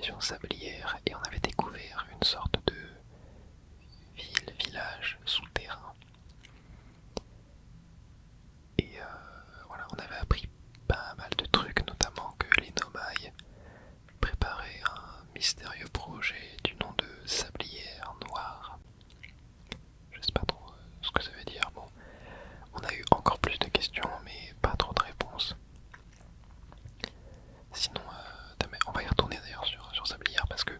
sur Sablières et on avait découvert une sorte de village souterrain. Et voilà, on avait appris pas mal de trucs, notamment que les Nomailles préparaient un mystérieux projet du nom de Sablières Noires. Je sais pas trop ce que ça veut dire. Bon, on a eu encore plus de questions, mais pas trop de réponses. Sinon, on va y retourner d'ailleurs sur Sablières parce que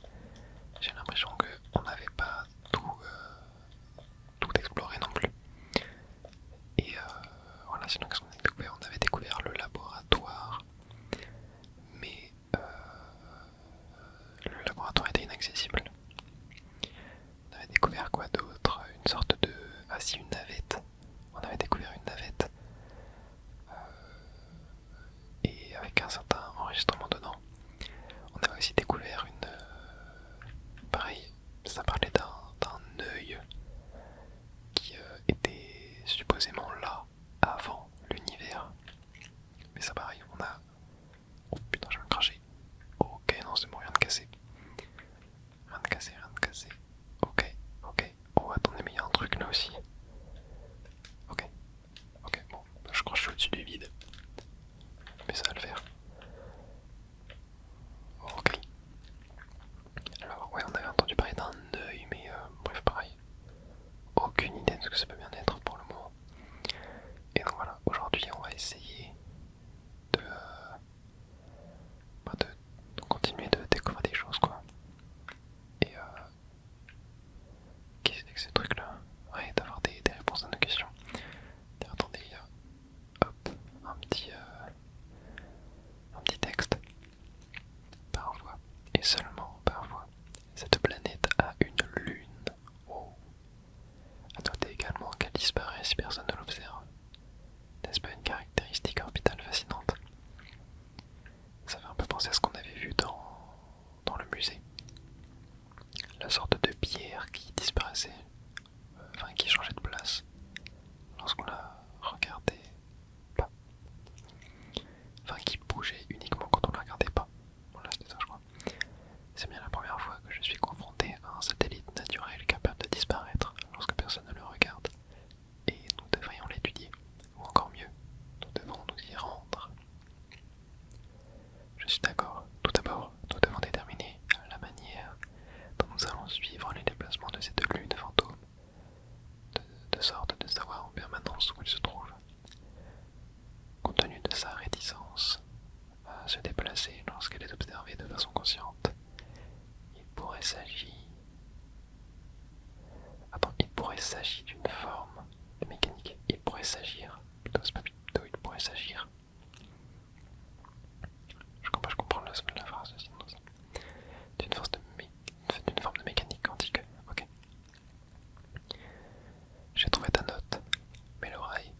j'ai l'impression qu'on n'avait pas tout exploré non plus. Et voilà, sinon qu'est-ce qu'on a découvert? On avait découvert le laboratoire, mais le laboratoire était inaccessible. On avait découvert quoi d'autre? Une sorte de... Ah si, une navette. On avait découvert une navette. Et avec un certain enregistrement dedans. On avait aussi découvert une... pareil, ça parlait d'un œil qui était supposément là avant l'univers. Mais ça pareil, on a... Oh putain, je vais me cracher. Ok, non c'est bon, rien de cassé. Rien de cassé, rien de cassé. Ok, ok. Oh attendez, mais il y a un truc là aussi. Ok, ok, bon, je crois que je suis au-dessus du vide. Mais ça va le faire. Ok. Alors ouais, on avait entendu parler d'un œil, mais bref, pareil. Aucune idée de ce que ça peut bien être pour le moment. Et donc voilà, aujourd'hui on va essayer de, de continuer de découvrir des choses quoi. Et qu'est-ce que c'est que ce truc là? Ouais, d'avoir des réponses à nos questions. Et attendez, il y a hop, un petit texte. Parfois, et seulement parfois, cette planète a une lune. Oh. À noter également qu'elle disparaît si personne ne l'observe. N'est-ce pas une caractéristique orbitale fascinante? Ça fait un peu penser à ce qu'on avait vu dans le musée. La sorte de pierre qui disparaissait, enfin qui changeait de place lorsqu'on la regardait pas. Enfin qui bougeait uniquement quand on la regardait pas. Voilà, c'était ça je crois. C'est bien la première fois que je suis confronté à un satellite naturel capable de disparaître lorsque personne ne le regarde. Et nous devrions l'étudier. Ou encore mieux, nous devons nous y rendre. Je suis d'accord. Tout d'abord, nous devons déterminer la manière dont nous allons suivre les déplacements de cette lune fantôme, de sorte de savoir en permanence où elle se trouve. Compte tenu de sa réticence à se déplacer lorsqu'elle est observée de façon consciente, il pourrait s'agir... Attends, il pourrait s'agir d'une forme de mécanique. Il pourrait s'agir... Plutôt, c'est pas plutôt, il pourrait s'agir... Je comprends la phrase, sinon ça. D'une forme de mécanique quantique. Ok. J'ai trouvé ta note. Mais l'oreille.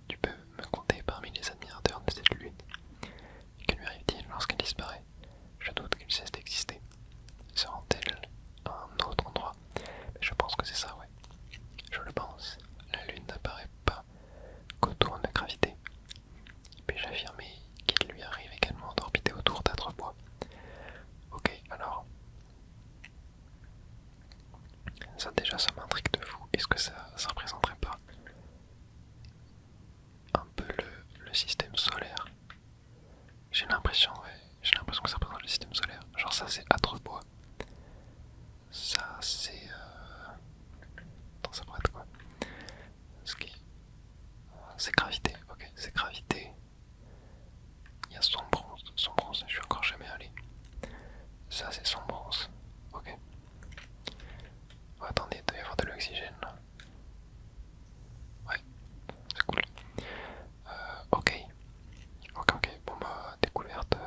Tu peux me compter parmi les admirateurs de cette lune. Que lui arrive-t-il lorsqu'elle disparaît? Je doute qu'il cesse d'exister. Se rend-elle à un autre endroit? Mais je pense que c'est ça, ouais. Je le pense. La lune n'apparaît pas qu'autour de gravité. Puis-je affirmer qu'il lui arrive également d'orbiter autour d'âtres bois? Ok, alors... Ça déjà, ça m'intrigue de fou. Est-ce que ça représenterait pas un peu le système solaire? J'ai l'impression, ouais. J'ai l'impression que ça représente le système solaire. Genre ça, c'est âtres bois. Ça, c'est... Attends, ça pourrait être quoi? C'est gravité, ok, c'est gravité. Il y a son bronze, je suis encore jamais allé. Ça c'est son bronze, ok. Oh, attendez, il doit y avoir de l'oxygène là. Ouais, c'est cool. Ok, ok, bon bah découverte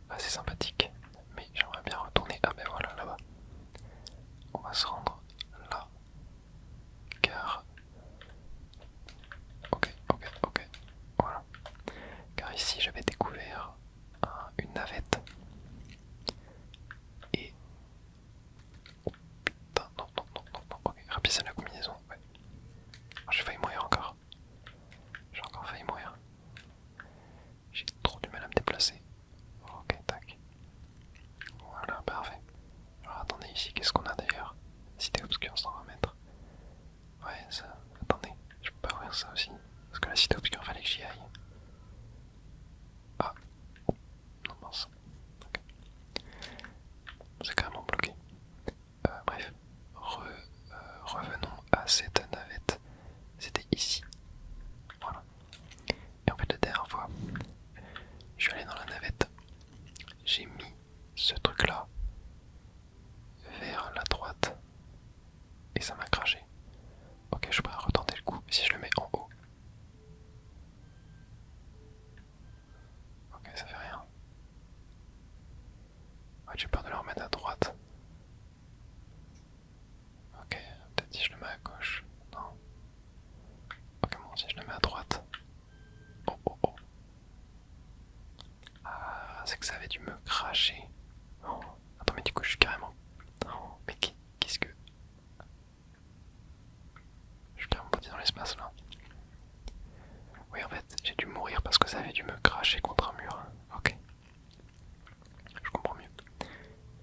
assez sympathique. Mais j'aimerais bien retourner, ah ben voilà là-bas. On va se rendre là. Car... Ok, voilà. Car ici j'avais c'est que ça avait dû me cracher. Oh, attends, mais du coup, je suis carrément. Oh, mais qu'est-ce que. Je suis carrément parti dans l'espace là. Oui, en fait, j'ai dû mourir parce que ça avait dû me cracher contre un mur. Ok. Je comprends mieux.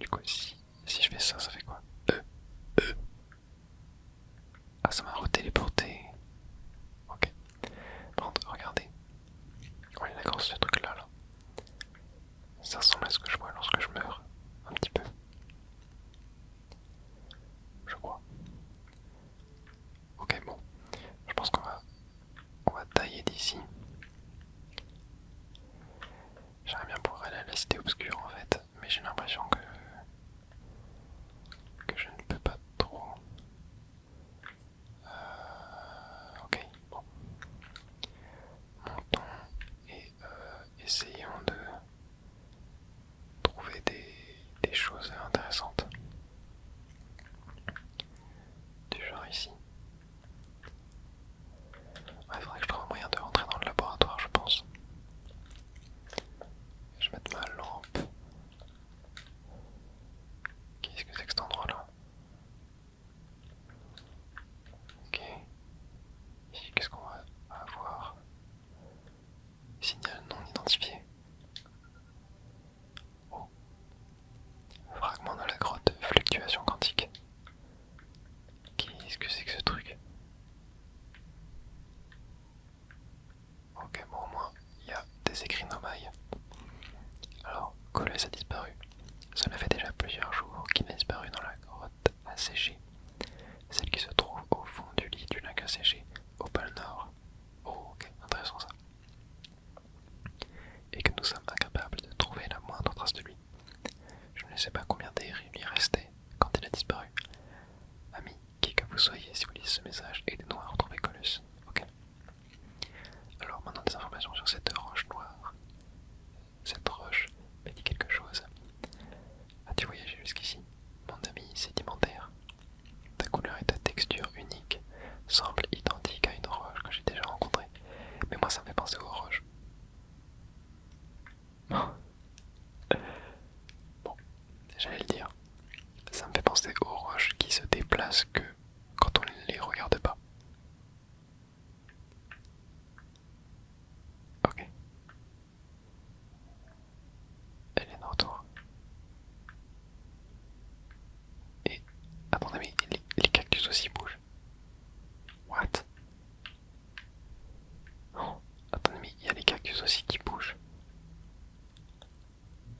Du coup, si je fais ça, ça fait quoi? Ah, ça m'a retéléporté. Ok. Par contre, regardez. On est d'accord, ce truc là. Ça ressemble à ce que je vois lorsque je meurs. Un petit peu. Je crois. Ok, bon. Je pense on va tailler d'ici. J'aimerais bien pouvoir aller à la cité obscure en fait, mais j'ai l'impression que je ne peux pas trop. Ok, bon. Montons et essayons de trouver des choses intéressantes. Du genre ici. Ouais, il faudrait que je trouve un moyen de rentrer dans le laboratoire, je pense. Je vais mettre ma lampe. Qu'est-ce que c'est que cet endroit-là? Ok. Ici, qu'est-ce qu'on va avoir? Signal non identifié. Oh. Fragment de la grotte, fluctuation quantique. Qu'est-ce que c'est que ce truc? Ok, bon, au moins, il y a des écrits nomailles. Alors, Colossus a disparu. Cela fait déjà plusieurs jours qu'il a disparu dans la grotte asséchée, celle qui se trouve au fond du lit du lac asséché, au pôle Nord. Oh, ok, intéressant ça. Et que nous sommes incapables de trouver la moindre trace de lui. Je ne sais pas combien d'air il y restait quand il a disparu. Ami, qui que vous soyez, si vous lisez ce message, aidez-nous à retrouver Colossus. Ok. Alors maintenant des informations sur cette roche noire. Cette roche me dit quelque chose. As-tu voyagé jusqu'ici, mon ami sédimentaire? Ta couleur et ta texture uniques semblent identiques à une roche que j'ai déjà rencontrée. Mais moi ça me fait penser aux roches. Bon, j'allais le dire. Ça me fait penser aux roches qui se déplacent que quand on ne les regarde pas. Ok. Elle est de retour. Et attendez, mais les cactus aussi bougent. What? Oh, attendez, mais il y a les cactus aussi qui bougent.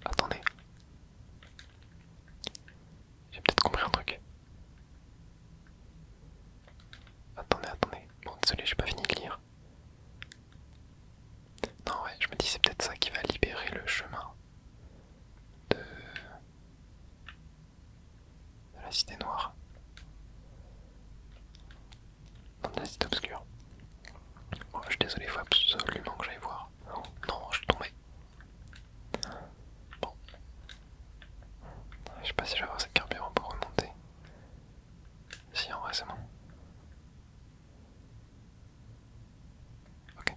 Attendez. J'ai peut-être compris un truc. Attendez. Bon, désolé, j'ai pas fini de lire. Non, ouais, je me dis c'est peut-être ça qui va libérer le chemin de la cité noire. Non, de la cité obscure. Bon, je suis désolé, il faut absolument que j'aille voir. Non, je suis tombé. Bon. Je sais pas si je vais avoir cette carburant pour remonter. Si, en vrai, c'est bon. Ok.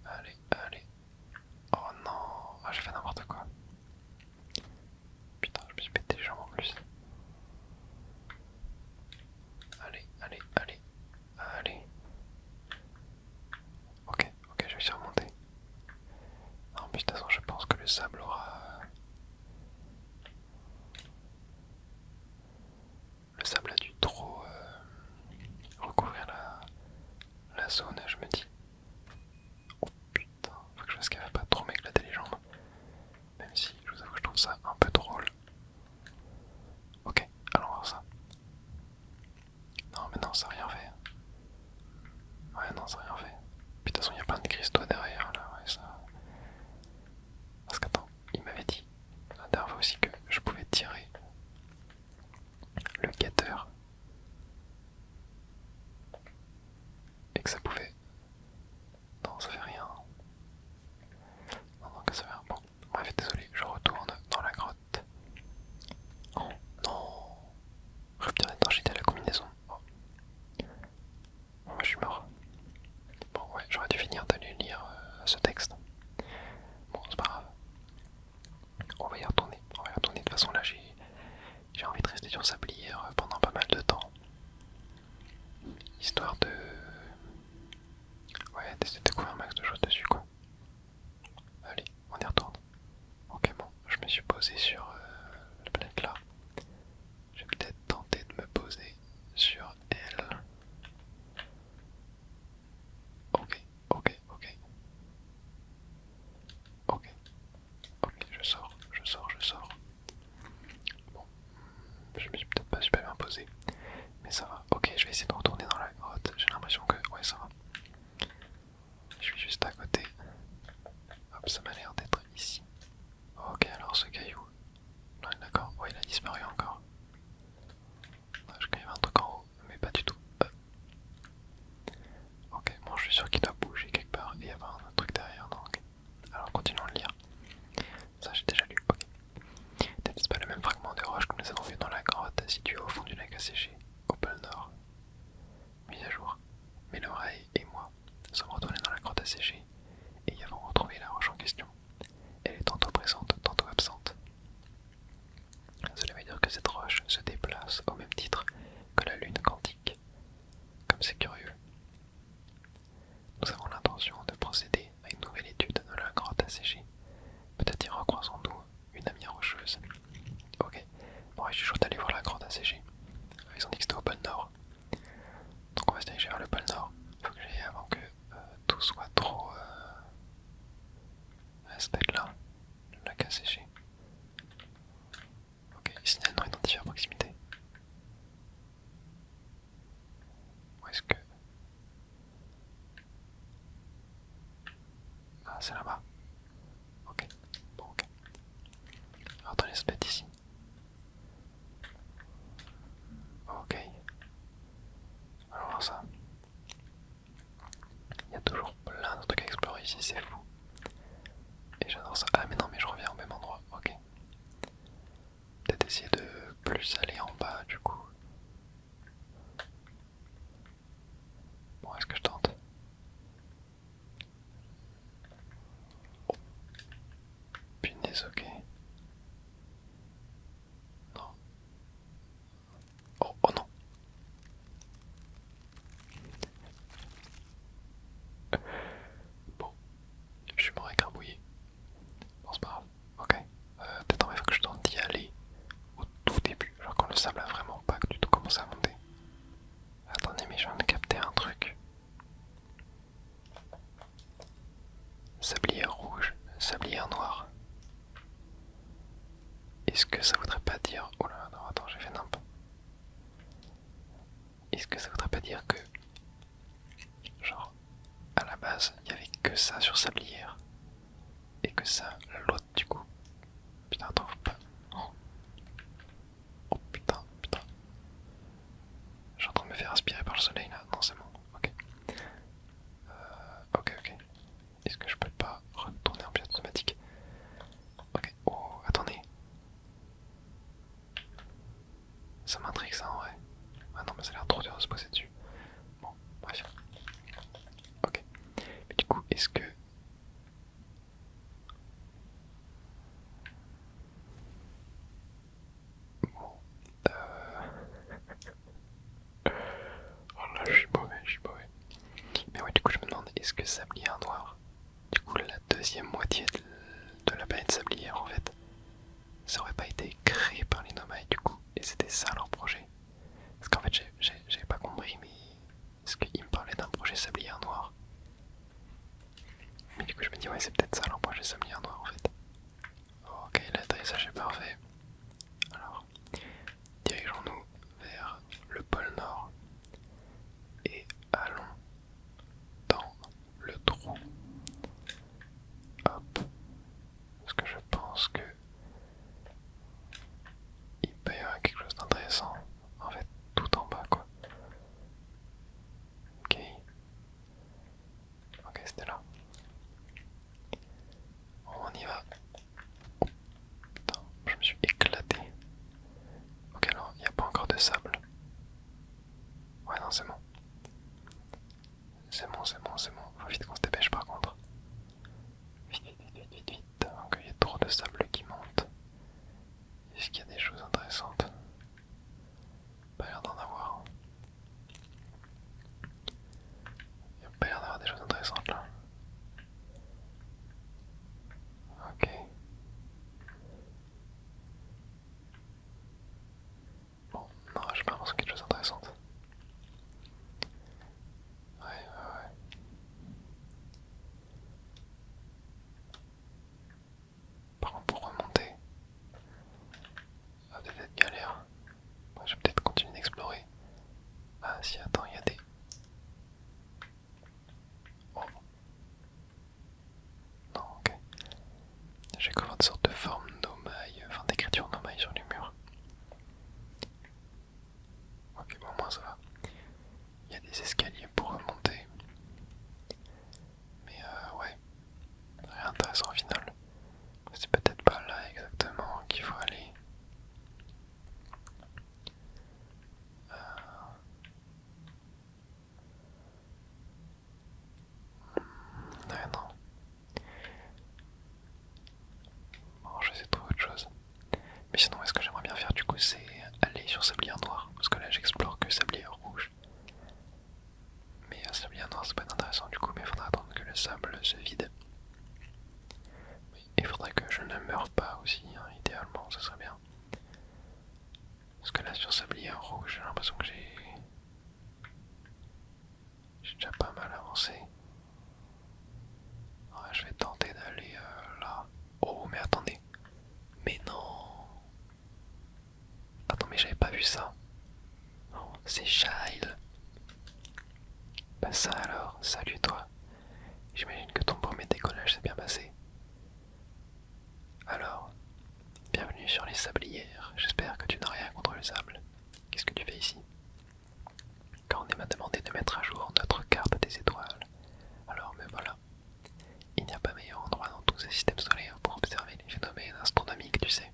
Allez. Oh non, ah, j'ai fait n'importe quoi. Putain, je me suis pété les jambes en plus. Allez. Ok, je vais y remonter. Non, mais de toute façon, je pense que le sable aura. Le sable a dû trop recouvrir la zone, je me dis. Oh putain, faut que je fasse gaffe à pas trop m'éclater les jambes. Même si, je vous avoue que je trouve ça un peu drôle. Ok, allons voir ça. Non, mais non, ça n'a rien fait. Ouais, non, ça n'a rien fait. Puis de toute façon, il y a plein de cristaux derrière, là, ouais, ça. Parce qu'attends, il m'avait dit la dernière fois aussi que je pouvais tirer le guetteur. Et que ça pouvait. Non, ça fait rien. Non, que ça fait rien. Bon, bref, désolé, je retourne dans la grotte. Oh, non. Rupture d'étanchéité à la combinaison. Oh. Bon, je suis mort. Bon, ouais, j'aurais dû finir d'aller lire ce texte. poser sur la planète là. Je vais peut-être tenter de me poser sur elle. Ok, ok, ok. Ok, ok, je sors. Bon, je me suis peut-être pas super bien posé, mais ça va. Ok, je vais essayer de retourner dans la grotte. J'ai l'impression que, ouais, ça va. Je suis juste à côté. Hop, ça m'a l'air d'être ici. Ok, alors ce caillou. Non, d'accord, ouais, il a disparu encore. Je crois qu'il y avait un truc en haut, mais pas du tout. Ok, bon, je suis sûr qu'il doit bouger quelque part et il y avoir un autre truc derrière, donc. Alors, continuons de lire. Ça, j'ai déjà lu, ok. N'est-ce pas le même fragment de roche que nous avons vu dans la grotte située au fond du lac asséché, au pôle Nord? Mise à jour. Mais l'oreille et moi sommes retournés dans la grotte asséchée et y avons retrouvé la roche en question. Elle est tantôt présente, tantôt absente. Cela veut dire que cette roche se déplace au même titre que la lune quantique. Comme c'est curieux. Nous avons l'intention de procéder à une nouvelle étude de la grotte asséchée. Peut-être y recroisons-nous une amie rocheuse. Ok, bon, je suis chaud d'aller voir la grotte asséchée. Ils ont dit que c'était au pôle Nord. Donc on va se diriger vers le pôle Nord. Il faut que j'aille avant que tout soit trop à cette tête-là. Le lac asséché. Ok, signal non identifié à proximité. Où est-ce que... Ah, c'est là-bas. Ok, bon, ok. Alors attendez, ça peut être ici. Ok. Alors voir ça. Il y a toujours plein de trucs à explorer ici, c'est fou. Et j'adore ça. Ah mais non, mais je reviens au même endroit. Ok. Peut-être essayer de plus aller en bas du coup. Bon, est-ce que je tente? Oh. Punaise, ok. Non. Oh, oh non. Bon, je suis mort écrabouillé. Bon, c'est pas grave. Ok. Peut-être en vrai que je tente d'y aller au tout début, genre quand le sable a vraiment pas du tout commencé à monter. Attendez, mais je viens de capter un truc. Sablière rouge, sablière noire. Est-ce que ça voudrait pas dire... Oh là, non, attends, j'ai fait nimp. Est-ce que ça voudrait pas dire que... Genre, à la base, il y avait que ça sur sablière. Et que ça, l'autre du coup. Putain, attends, faut pas... Oh, oh putain, putain. Je suis en train de me faire aspirer par le soleil là. Non, c'est bon, ok. Ok, ok. Est-ce que je peux pas retourner en pilote automatique? Ok, oh, attendez. Ça m'intrigue ça en vrai. Ah non, mais ça a l'air trop dur de se poser dessus. Bon, bref. Ok. Mais du coup, est-ce que... Bon, oh là, je suis mauvais. Mais ouais, du coup, je me demande, est-ce que Sablier Noir, du coup, la deuxième moitié de la planète Sablière, en fait, ça aurait pas été créé par les Nomai, du coup, et c'était ça leur projet? Parce qu'en fait, j'ai pas compris, mais est-ce qu'ils me parlaient d'un projet Sablier Noir? Mais du coup, je me dis, ouais, c'est peut-être ça leur projet Sablier Noir, en fait. Ok, l'atterrissage est parfait. Alors, dirigeons-nous vers le pôle Nord et allons dans le trou. Hop. Parce que je pense que il peut y avoir quelque chose d'intéressant. En fait, tout en bas, quoi. Ok. Ok, c'était là. On y va. Oh, putain, je me suis éclaté. Ok, alors, il n'y a pas encore de sable. Ouais, non, c'est bon. C'est bon. Faut vite qu'on se dépêche par contre. Vite. Ok, il y a trop de sable qui J'ai encore une sorte de forme nomaille, enfin d'écriture nomaille sur les murs. Ok, bon, au moins ça va. Il y a des escaliers pour remonter. Mais ouais, rien d'intéressant au final. C'est peut-être pas là exactement qu'il faut aller. Ouais, non. Bon, je vais essayer de trouver autre chose. Mais sinon, ce que j'aimerais bien faire du coup, c'est aller sur Sablière Noire. Parce que là, j'explore que Sablière Rouge. Mais Sablière Noire, c'est pas intéressant du coup, mais il faudra attendre que le sable se vide. Il faudrait que je ne meure pas aussi, hein, idéalement, ça serait bien. Parce que là, sur Sablière Rouge, j'ai l'impression que j'ai déjà pas mal avancé. Ouais, je vais tenter d'aller là. Oh, mais attendez. Mais non. Attends, mais j'avais pas vu ça. Non, c'est Shail. Bah ça alors, salut toi. J'imagine que ton premier décollage s'est bien passé. Alors, bienvenue sur les sablières. J'espère que tu n'as rien contre le sable. Qu'est-ce que tu fais ici? Cornet m'a demandé de mettre à jour notre carte des étoiles. Alors me voilà. Il n'y a pas meilleur endroit dans tous ces systèmes solaires pour observer les phénomènes astronomiques, tu sais.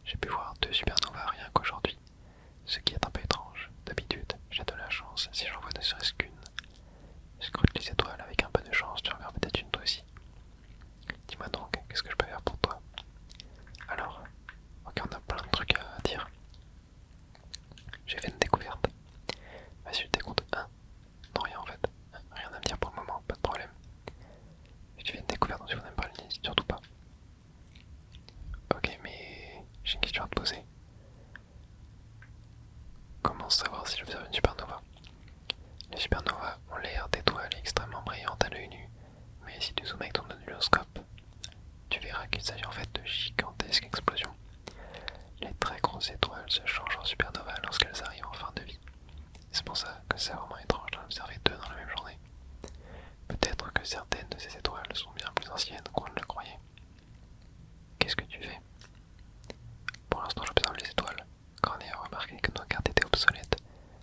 J'ai pu voir 2 supernovas rien qu'aujourd'hui, ce qui est un peu étrange. D'habitude, j'ai de la chance si j'en vois ne serait-ce qu'une. Scrute les étoiles avec un peu de chance, tu en verras peut-être une toi aussi. Dis-moi donc, qu'est-ce que je peux faire pour toi? Alors, ok, on a plein de trucs à dire. J'ai fait une découverte. Vas-y, t'es compte 1. Non, rien en fait. Rien à me dire pour le moment, pas de problème. Tu fais une découverte dont tu n'aimes pas le nid, surtout pas. Ok, mais j'ai une question à te poser. Comment savoir si j'observe une supernova? Les supernovas ont l'air d'étoiles extrêmement brillantes à l'œil nu, mais si tu zoomes avec ton onduloscope, tu verras qu'il s'agit en fait de gigantesques explosions. Les très grosses étoiles se changent en supernova lorsqu'elles arrivent en fin de vie. C'est pour ça que c'est vraiment étrange d'en observer 2 dans la même journée. Peut-être que certaines de ces étoiles sont bien plus anciennes qu'on ne le croyait. Qu'est-ce que tu fais? Pour l'instant, j'observe les étoiles. Cornet a remarqué que nos cartes étaient obsolètes,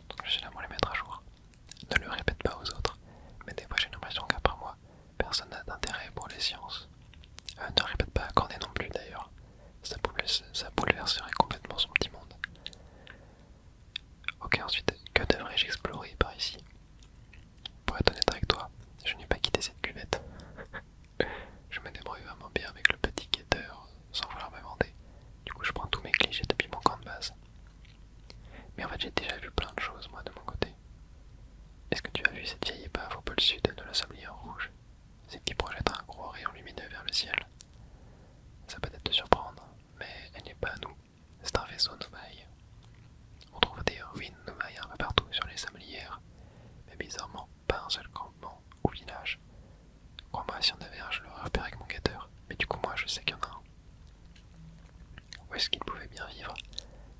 donc je suis là pour les mettre à jour. Ne le répète pas aux autres, mais des fois j'ai l'impression qu'après moi, personne n'a d'intérêt pour les sciences. Ne répète pas à Cornet non plus d'ailleurs, ça bouleverserait complètement son petit monde. Ok, ensuite, que devrais-je explorer par ici? Pour être honnête avec toi, je n'ai pas quitté cette cuvette. Je me débrouille vraiment bien avec le petit guetteur, sans vouloir me vanter. Du coup, je prends tous mes clichés depuis mon camp de base. Mais en fait, j'ai déjà vu plein de choses, moi, de mon côté. Est-ce que tu as vu cette vieille épave au pôle sud de la Sablière Rouge? C'est qui projette un gros rayon lumineux vers le ciel. Ça peut être te surprendre, mais elle n'est pas à nous. C'est un vaisseau nomaille. On trouve des ruines nomailles un peu partout sur les sablières, mais bizarrement, pas un seul campement ou village. Crois-moi, si on avait un, je l'aurais repéré avec mon guetteur, mais du coup, moi, je sais qu'il y en a un. Où est-ce qu'il pouvait bien vivre?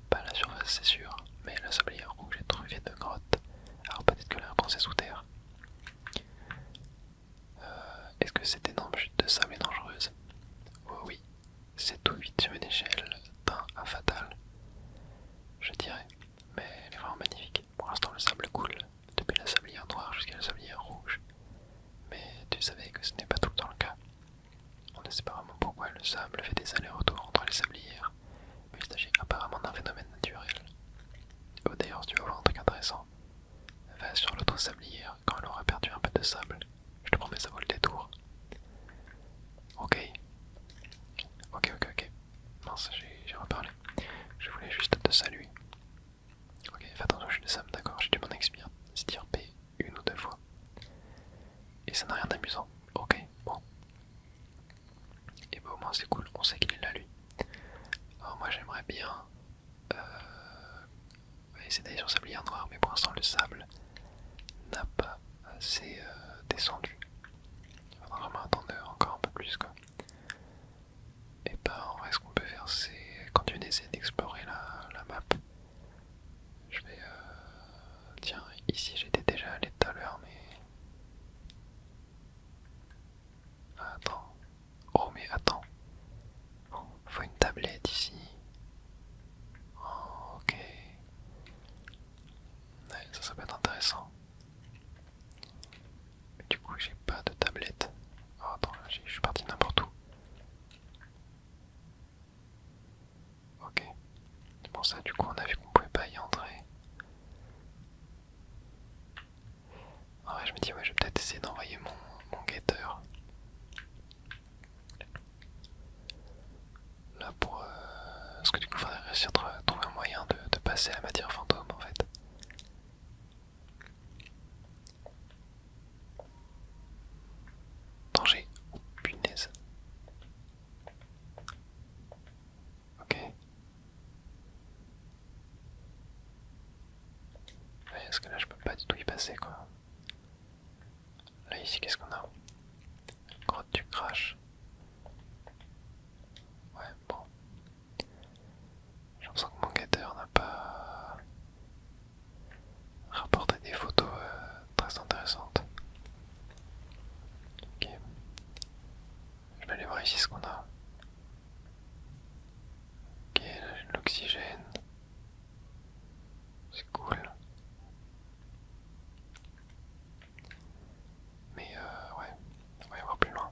Pas à la surface, c'est sûr, mais la Sablière Rouge est truvée de grottes, alors peut-être que la réponse est sous terre. Est-ce que cette énorme chute de sable est dangereuse? Oh oui, c'est tout vite sur une échelle d'un à fatal, je dirais, mais elle est vraiment magnifique. Pour l'instant, le sable coule, depuis la Sablière Noire jusqu'à la Sablière Rouge, mais tu savais que ce n'est pas tout le temps le cas. On ne sait pas vraiment pourquoi le sable fait des allers-retours entre les sablières, mais il s'agit apparemment d'un phénomène naturel. Oh, d'ailleurs, si tu veux voir un truc intéressant, va sur l'autre sablière quand elle aura perdu un peu de sable. Je te promets, ça vaut le détour. Ok. Ok. Mince, j'ai reparlé. Je voulais juste te saluer. Ok, fais attention, je suis des Sam, d'accord, j'ai dû m'en extirper 1 ou 2 fois. Et ça n'a rien d'amusant. Ok, bon. Et bah au moins c'est cool, on sait qu'il est là lui. Alors moi j'aimerais bien essayer d'aller sur Sablière Noire, mais pour l'instant le sable n'a pas assez descendu. Il faudra vraiment attendre encore un peu plus quoi. Et bah en vrai ce qu'on peut faire c'est continuer d'essayer d'explorer la map. Je vais tiens, ici j'étais déjà allé tout à l'heure mais... Attends. Oh mais attends. que du coup, il faudrait réussir à trouver un moyen de passer à la matière fantôme en fait. Danger. Oh, punaise. Ok. Ouais, est-ce que là je peux pas du tout y passer quoi? Là ici qu'est-ce qu'on a? Grotte du crash. Ouais bon. J'ai l'impression que mon guetteur n'a pas rapporté des photos très intéressantes. Ok. Je vais aller voir ici ce qu'on a. Ok, là j'ai de l'oxygène. C'est cool. Mais ouais, on va y voir plus loin.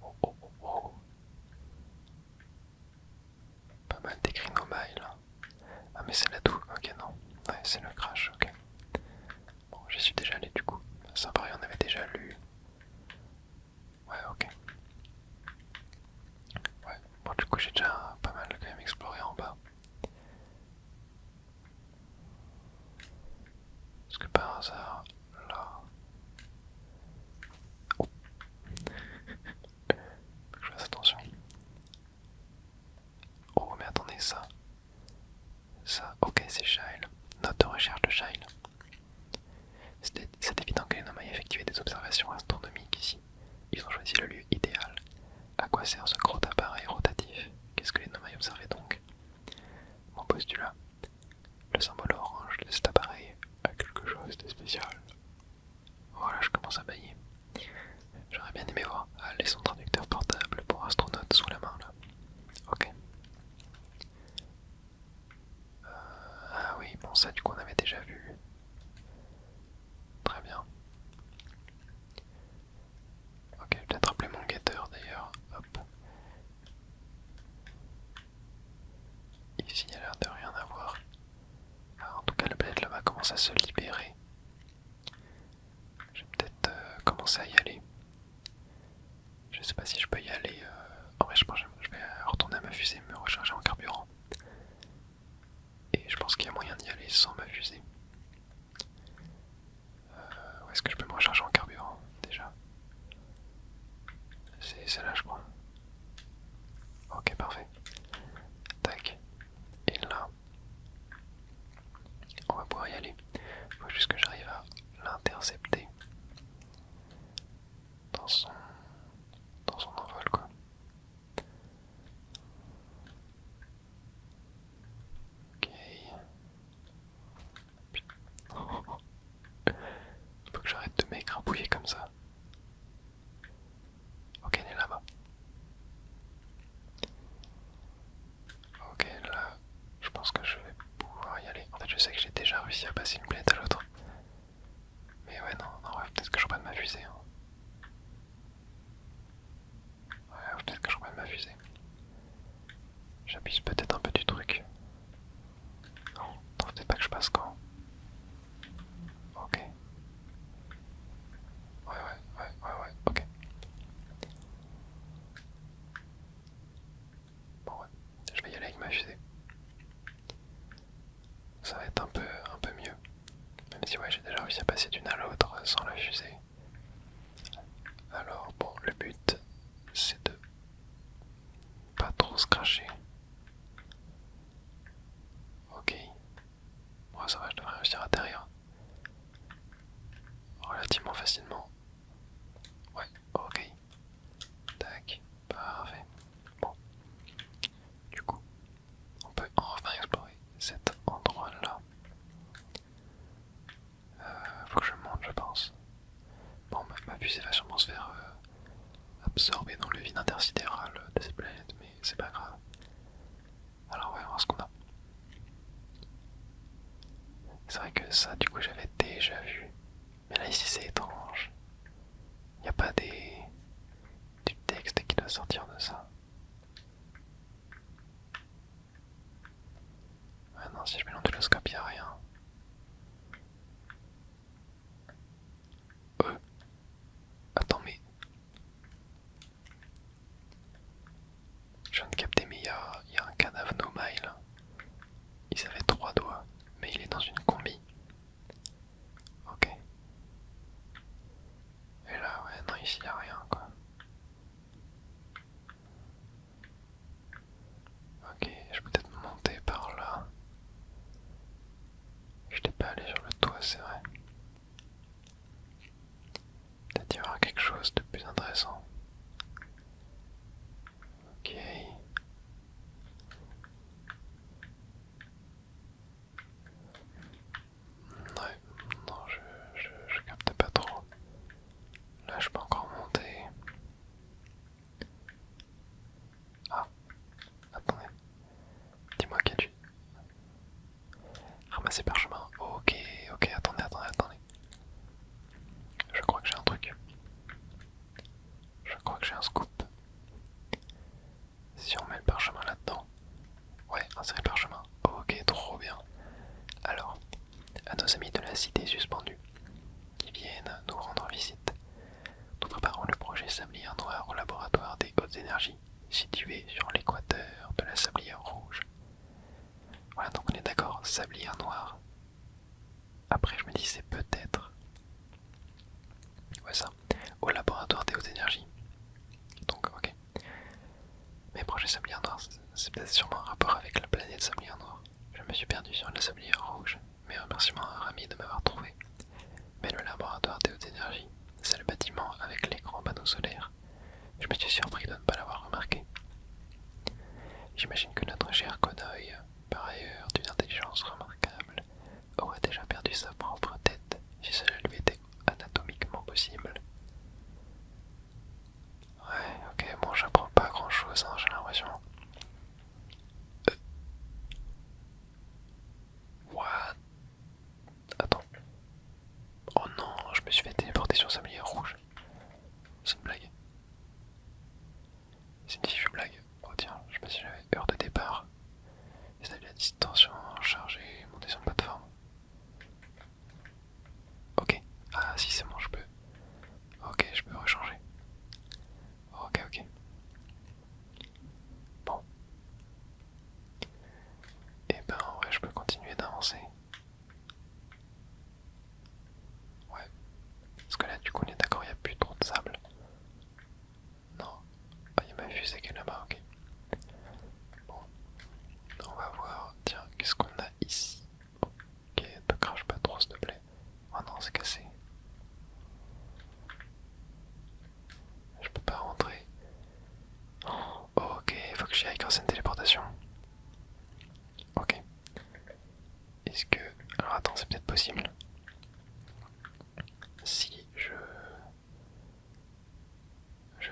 Oh oh oh oh. Pas mal d'écrits no là. Ah mais c'est la toux, ok non. Ouais c'est le crash, ok. Bon j'y suis déjà allé du coup. Ça pareil on avait déjà lu. Ouais ok. Ouais, bon du coup j'ai déjà pas mal quand même exploré en bas. Est-ce que par hasard, là... Oh. Faut que je fasse attention. Oh mais attendez ça. Ça, ok c'est Shyle. Note de recherche de Shyle. C'est évident que les Nomai effectuaient des observations astronomiques ici. Ils ont choisi le lieu idéal. À quoi sert ce gros appareil rotatif? Qu'est-ce que les Nomai observaient donc? Mon postulat. Le symbole orange de cet appareil a quelque chose de spécial. Voilà, je commence à bailler. J'aurais bien aimé voir son traducteur portable pour astronaute sous la main là. Ok. Ah oui, bon ça du coup on avait déjà vu. Très bien. Ok, je vais peut-être rappeler mon guetteur d'ailleurs. Hop. Ici il y a l'air de rien avoir. Ah, en tout cas la planète là-bas commence à se libérer. Je vais peut-être commencer à y aller. Je sais pas si je peux y aller. En vrai je pense que je vais retourner à ma fusée, me recharger en carburant. Et je pense qu'il y a moyen d'y aller sans ma fusée. Où est-ce que je peux me recharger en carburant déjà? C'est là je crois. Ok parfait. Tac. Et là, on va pouvoir y aller. Faut juste que j'arrive à l'intercepter dans son envol quoi. Ok. Faut que j'arrête de m'écrapouiller comme ça. Ok, elle est là-bas. Ok, là, je pense que je vais pouvoir y aller. En fait, je sais que j'ai déjà réussi à passer une planète à l'autre. Mais ouais, non, ouais, peut-être que je reprenne ma fusée. Hein. Ouais, peut-être que je reprenne ma fusée. J'abuse peut-être un peu du truc. Non, faut peut-être pas que je passe quand. Ok. Ouais, ok. Bon, ouais, je vais y aller avec ma fusée. Ça va être un peu mieux. Même si, ouais, j'ai déjà réussi à passer d'une à l'autre sans la fusée. Alors, bon, le but, c'est de pas trop se cracher. Ok. Bon, ça va, je devrais réussir à atterrir relativement facilement. Ouais, ok. Tac, parfait. Bon, du coup, on peut enfin explorer cet endroit-là. Faut que je monte, je pense. Bon, ma fusée va sûrement se faire absorber dans le vide intersidéral de cette planète, mais c'est pas grave. Alors, ouais, on va voir ce qu'on a. C'est vrai que ça, du coup, j'avais déjà vu. Mais là, ici, c'est étrange. Il n'y a pas du texte qui doit sortir de ça. Ah non, si je mets l'onduloscope, il n'y a rien. Attends, mais... ici y a rien quoi. Ok, je peux peut-être monter par là. Je n'étais pas allé sur le toit, c'est vrai. Peut-être y aura quelque chose de plus intéressant. Ok. Ouais, non, je capte pas trop. Là, je peux encore monter. Ah, attendez. Dis-moi qu'as-tu ramasser parchemin. Ok, ok, attendez. Je crois que j'ai un truc. Je crois que j'ai un scoop. Si on met le parchemin là-dedans. Ouais, insérer le parchemin. Ok, trop bien. Alors, à nos amis de la cité suspendue qui viennent nous rendre visite, nous préparons le projet Sablière Noire au laboratoire des hautes énergies, situé sur l'équateur de la Sablière Rouge. Voilà, donc on est d'accord, Sablière Noire. Après, je me dis, c'est peut-être. Ouais, ça. Au laboratoire des hautes énergies. Donc, ok. Mais projet Sablière Noire, c'est peut-être sûrement un rapport avec la planète Sablière Noire. Je me suis perdu sur la Sablière Rouge. Mes remerciements à Rami de m'avoir trouvé. Mais le laboratoire des hautes énergies, c'est le bâtiment avec les grands panneaux solaires. Je me suis surpris de ne pas l'avoir remarqué. J'imagine que notre cher Konoï, par ailleurs d'une intelligence remarquable, aurait déjà perdu sa propre tête si cela lui était anatomiquement possible. Ouais, ok, bon, j'apprends pas grand chose, hein, j'ai l'impression. What? Attends. Oh non, je me suis fait téléporter sur Sablier Rouge. C'est une blague. C'est une fichue blague. Oh tiens, je me suis j'avais heure de départ. Établir la distorsion, charger, monter sur une plateforme. Ok. Ah si c'est bon, je peux. Ok, je peux rechanger. Ok. Bon. Et ben ouais, je peux continuer d'avancer. Ouais. Parce que là du coup on est d'accord, il n'y a plus trop de sable. Non. Ah, il y a ma fusée qui est là-bas, ok. Bon. On va voir. Tiens, qu'est-ce qu'on a ici? Ok, te crache pas trop s'il te plaît. Oh non, c'est cassé. Je peux pas rentrer. Oh, ok, il faut que j'y aille grâce à une téléportation. Ok. Est-ce que... Alors attends, c'est peut-être possible. Si je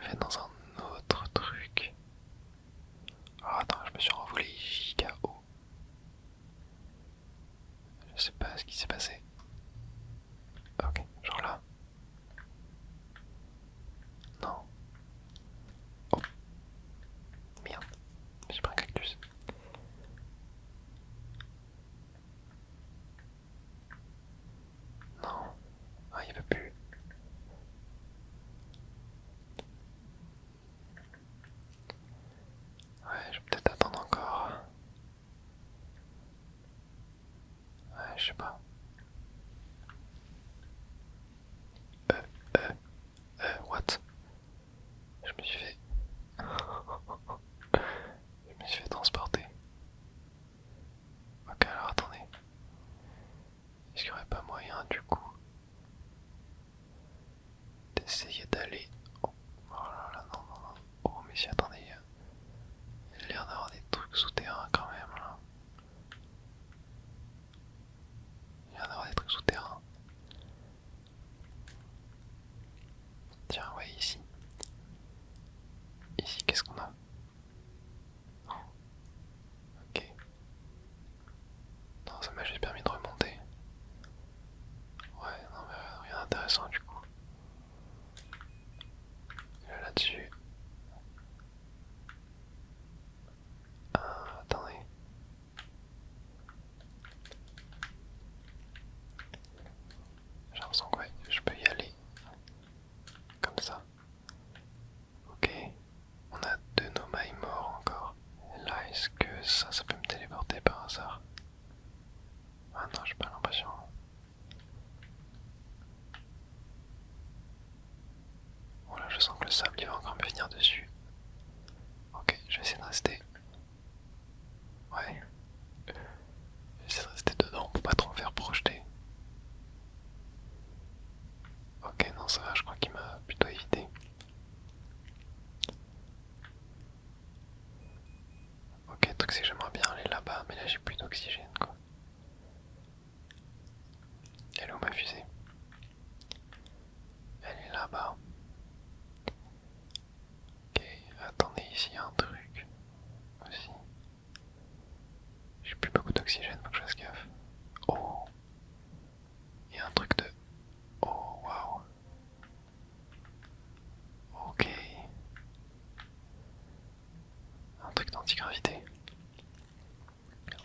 vais dans un autre truc. Alors attends, je me suis renvolé giga haut. Je sais pas ce qui s'est passé. Ok, genre là. Non. Oh, merde. J'ai pris un cactus. Non. Ah, il veut plus. Ouais, je vais peut-être attendre encore. Ouais, je sais pas. What? Je me suis fait... Je me suis fait transporter. Ok, alors attendez. Est-ce qu'il n'y aurait pas moyen du coup d'essayer d'aller... Oh, oh là là, non. Oh, mais si, attendez. Il y a l'air d'avoir des trucs souterrains quand même là. Il y a l'air d'avoir des trucs souterrains. Tiens, ouais, ici. Ici, qu'est-ce qu'on a? Ok. Non, ça m'a juste permis de remonter. Ouais, non, mais rien d'intéressant du coup. Et là-dessus.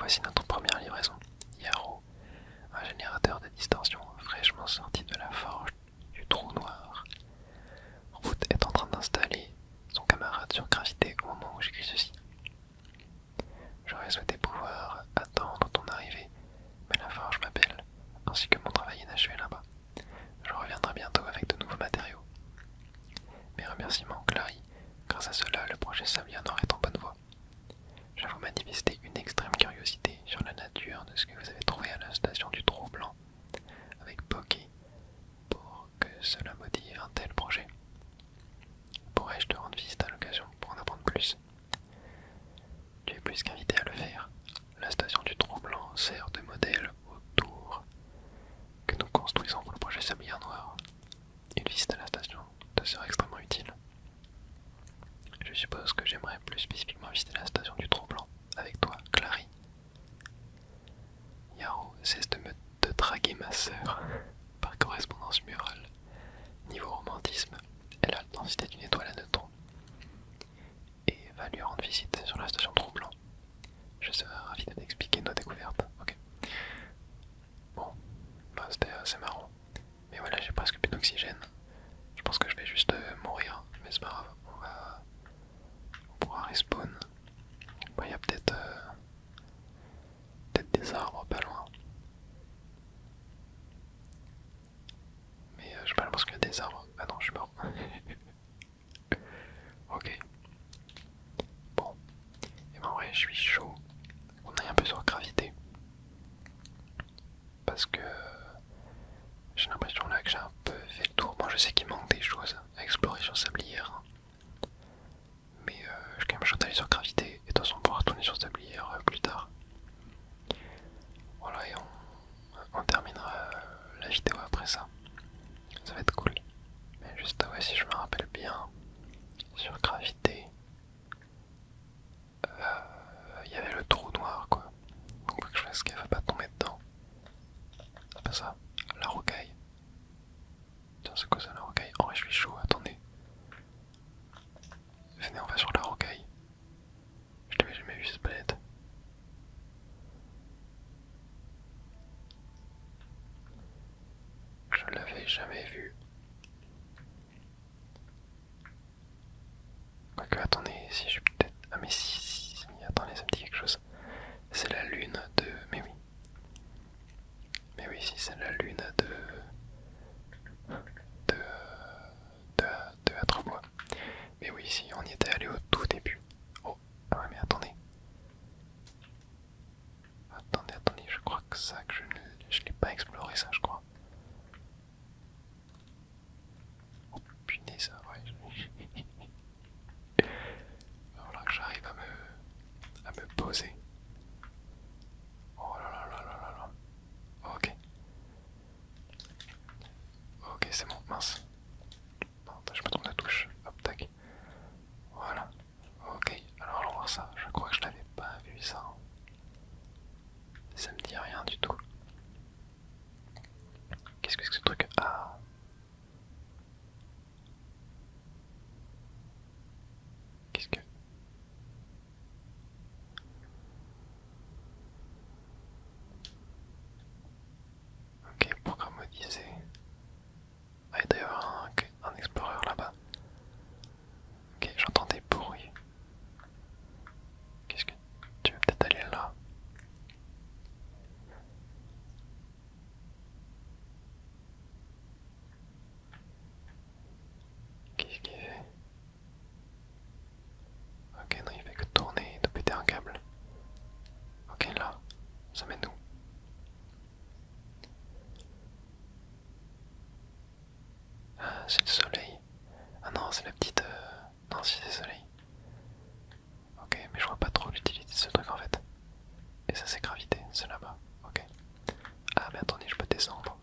Voici notre première livraison. Yarrow, un générateur de distorsion fraîchement sorti de la forge du trou noir. Root est en train d'installer son camarade sur gravité au moment où j'écris ceci. J'aurais souhaité pouvoir attendre ton arrivée, mais la forge m'appelle, ainsi que mon travail inachevé là-bas. Je reviendrai bientôt avec de nouveaux matériaux. Mes remerciements, Clary. Grâce à cela, le projet Sablier Noir est en bonne voie. Je vous manifester une extrême curiosité sur la nature de ce que vous avez trouvé à la station du Trou Blanc avec Pocky pour que cela motive un tel projet. Pourrais-je te rendre visite à l'occasion pour en apprendre plus? Tu es plus qu'invité à le faire. La station du Trou Blanc sert de modèle au tour que nous construisons pour le projet Sablier Noir. Une visite à la station te sera extrêmement utile. Je suppose que j'aimerais plus spécifiquement visiter la station du Trou Blanc avec toi, Clary. Yarrow cesse de draguer ma sœur par correspondance murale. Niveau romantisme, elle a la densité d'une étoile à neutrons et va lui rendre visite sur la station Trou Blanc. Je serai ravi de t'expliquer nos découvertes. Ok. Bon, bah, c'était assez marrant. Mais voilà, j'ai presque plus d'oxygène. Je pense que je vais juste mourir, mais c'est pas grave. On pourra respawn. Bon, il y a peut-être des arbres pas loin. Mais j'ai pas l'impression qu'il y a des arbres. Ah non, je suis mort. Ok. Bon. Et ben en vrai, je suis chaud. On aille un peu sur gravité. Parce que j'ai l'impression là que j'ai un peu fait le tour. Bon, je sais qu'il manque des choses à explorer sur Sablière. Mais je suis quand même chaud d'aller sur gravité. Et de toute façon, on pourra retourner sur Sablière plus tard. Voilà, et on terminera la vidéo après ça. Ça va être cool. Mais juste, ouais, si je me rappelle bien, sur gravité, il y avait le trou noir, quoi. Donc faut que je fasse gaffe à pas tomber dedans. C'est pas ça, la rocaille. Tiens, c'est quoi ça, la rocaille? En vrai, je suis chaud, attendez. Venez, on va sur la rocaille. Je l'avais jamais vu cette planète. Je l'avais jamais vue. Quoique, attendez, si je suis peut-être... Ah mais si, attendez, ça me dit quelque chose. C'est la lune de... Mais oui. Mais oui, si, c'est la lune de... De... De Hautbois. Mais oui, si, on y était allé au tout début. Oh, ah ouais, mais attendez. Attendez, je crois que ça, que je l'ai pas exploré ça, je crois. Oh punaise, ouais. Il va falloir que j'arrive à me poser. Oh là là là là là là. Ok. Ok, c'est bon, mince. Non, je me trompe de touche. Hop, tac. Voilà. Ok, alors allons voir ça. Je crois que je l'avais pas vu ça. Ça me dit rien du tout. Qu'est-ce que c'est que ce truc? Ah. Qu'est-ce que... Ok, programme modisé. Ah, il doit y avoir un explorer là-bas. Ok, j'entends des bruits. Qu'est-ce que... Tu veux peut-être aller là? Qu'est-ce qu'il fait? Ok, non, il fait que tourner et de péter un câble. Ok, là, ça mène où? Ah, c'est le soleil. Ah non, c'est la petite... Non, si c'est le soleil. Ok, mais je vois pas trop l'utilité de ce truc en fait. Et ça c'est gravité, c'est là-bas. Ok. Ah mais attendez, je peux descendre.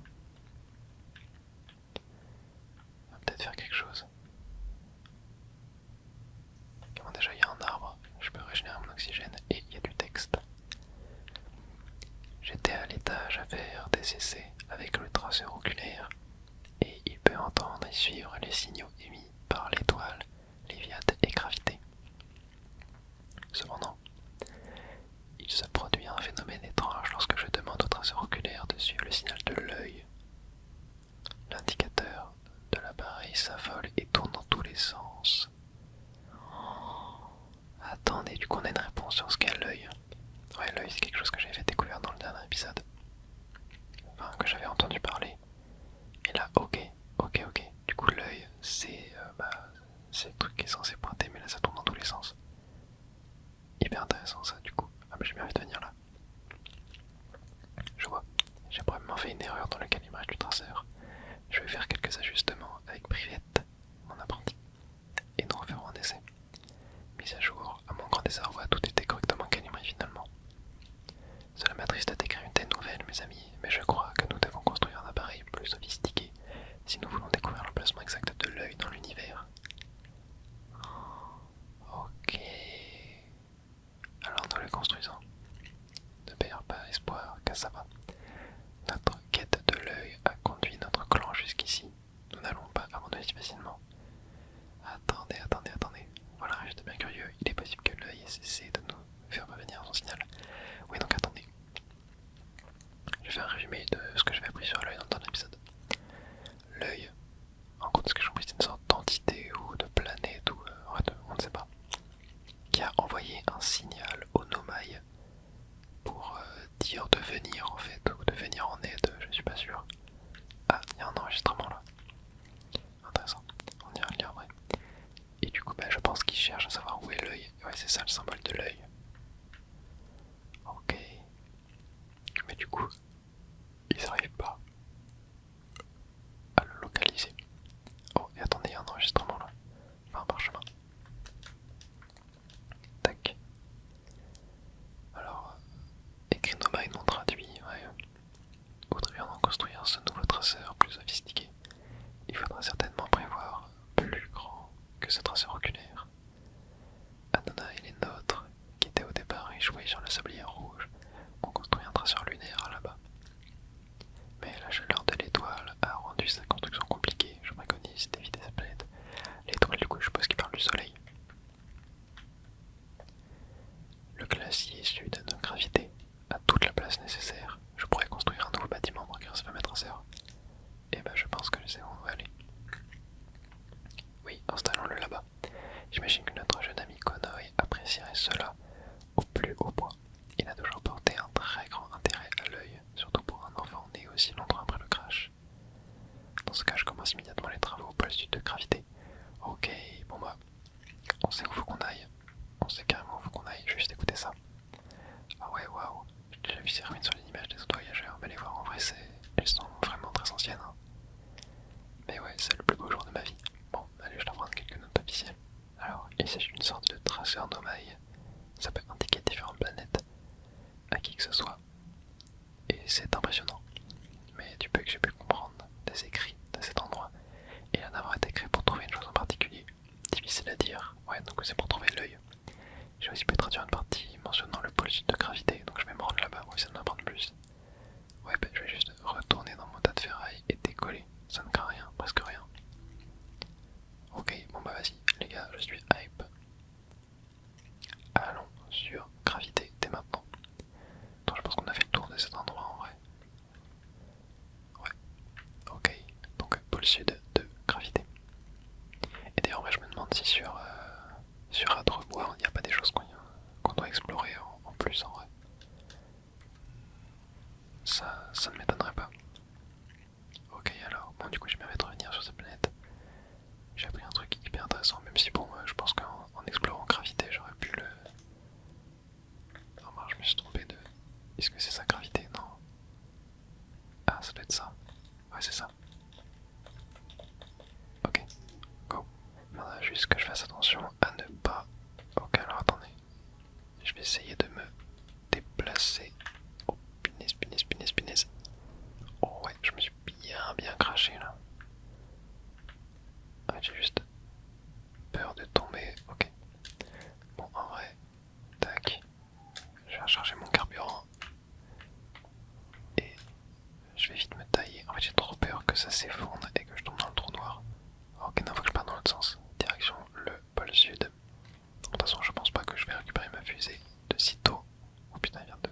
On va peut-être faire quelque chose. Bon, déjà il y a un arbre, je peux régénérer mon oxygène et il y a du texte. J'étais à l'étage à faire des essais avec le traceur oculaire et il peut entendre et suivre les signaux émis par l'étoile, Léviate et gravité. Cependant, il se produit un phénomène étrange lorsque je demande au traceur oculaire de suivre le signal de l'œil. L'indicateur de l'appareil s'affole et tourne dans tous les sens. Attendez, du coup on a une réponse sur ce qu'est l'œil. Ouais, l'œil c'est quelque chose que j'avais fait découvrir dans le dernier épisode. Enfin, que j'avais entendu parler. Et là, ok. Du coup l'œil c'est le truc qui est censé pointer, mais là ça tourne dans tous les sens. Hyper intéressant ça du coup. Ah bah j'ai bien envie de venir là. Je vois, j'ai probablement fait une erreur dans le calibrage du traceur. Je vais faire quelques ajustements avec Privette, mon apprenti, et nous referons un essai. Mise à jour, à mon grand désarroi, tout était correctement calibré finalement. Cela m'attriste d'écrire une telle nouvelle, mes amis, mais je crois que nous devons construire un appareil plus sophistiqué si nous voulons découvrir l'emplacement exact de l'œil dans l'univers. Ok. Alors nous le construisons. Ne perds pas espoir, Cassava. Notre quête de l'œil a conduit notre clan jusqu'ici. Nous n'allons pas abandonner si facilement. Attendez. Voilà, j'étais bien curieux. Il est possible que l'œil ait cessé de nous faire revenir son signal. Oui, donc attendez. Je vais faire un résumé de ce que j'avais appris sur l'œil dans le dernier épisode. L'œil, en gros, de ce que j'ai compris, c'est une sorte d'entité ou de planète ou on ne sait pas, qui a envoyé un signal au Nomai pour dire de venir en fait, ou de venir en aide, je suis pas sûr. Ah, il y a un enregistrement là. Intéressant, on ira le lire après. Et du coup, je pense qu'il cherche à savoir où est l'œil. Ouais, c'est ça le symbole de l'œil. Ok. Mais du coup, ils n'arrivent pas à le localiser. Oh, et attendez, il y a un enregistrement là. Enfin, un parchemin. Tac. Alors, écrit Nomai non traduit, ouais. Voudrions en construire ce nouveau traceur plus sophistiqué. Il faudra certainement prévoir plus grand que ce traceur oculaire. Anona et les nôtres, qui étaient au départ échoués sur la sablière rouge, ont construit un traceur lunaire là-bas. Mais la chaleur de l'étoile a rendu sa construction compliquée. Je préconise d'éviter cette planète. L'étoile, du coup, je suppose qu'il parle du soleil. Le glacier sud de gravité a toute la place nécessaire. Je pourrais construire un nouveau bâtiment grâce à mes traceurs. Et je pense que je sais où on va aller. Oui, installons-le là-bas. J'imagine que notre jeune ami Konoe apprécierait cela au plus haut point. Il a toujours porté un très grand intérêt à l'œil, surtout pour un enfant né aussi longtemps après le crash. Dans ce cas, je commence immédiatement les travaux au pôle sud de gravité. Ok, bon on sait où faut qu'on aille. On sait carrément où faut qu'on aille, juste écouter ça. Ah ouais, waouh. J'ai déjà vu ces ruines sur les images des autres voyageurs, mais les voir en vrai, elles sont vraiment très anciennes. Hein. Mais ouais, c'est le plus beau jour de ma vie. Bon, allez, je dois prendre quelques notes officielles. Alors, il s'agit d'une sorte de traceur Nomai. Ça peut indiquer différentes planètes à qui que ce soit. Et c'est impressionnant. Mais du peu que j'ai pu comprendre des écrits de cet endroit, il y en a été créé pour trouver une chose en particulier. Difficile à dire. Ouais, donc c'est pour trouver l'œil. J'ai aussi pu traduire une partie mentionnant le pôle sud de gravité, donc je vais me rendre là-bas pour essayer d'en apprendre plus. Ouais, je vais juste retourner dans mon tas de ferraille et décoller. Ça ne craint rien, presque rien. Ok, bon vas-y, les gars, je suis hype. Allons sur gravité dès maintenant. Donc je pense qu'on a fait le tour de cet endroit en vrai. Ouais, ok, donc pôle sud de gravité. Et d'ailleurs, je me demande si sur Adrebois, il n'y a pas des choses qu'on doit explorer en plus en vrai. Ça ne m'étonnerait pas. Ok, alors, bon, du coup, j'ai bien fait de revenir sur cette planète. J'ai appris un truc hyper intéressant, même si bon, je pense qu'en explorant gravité, j'aurais pu le. Non, je me suis trompé de. Est-ce que c'est ça gravité? Non. Ah, ça doit être ça. Ouais, c'est ça. Ok, go. Il faudra juste que je fasse attention à ne pas. Ok, alors attendez. Je vais essayer de me déplacer. Oh, punaise. Oh ouais, je me suis bien craché là. Ouais, j'ai juste peur de tomber. Ok. Bon, en vrai, tac. Je vais recharger mon carburant. Et je vais vite me tailler. En fait, j'ai trop peur que ça s'effondre et que je tombe dans le trou noir. Ok, non, faut que je parte dans l'autre sens. Direction le pôle sud. De toute façon, je pense pas que je vais récupérer ma fusée de sitôt. Oh putain, il vient de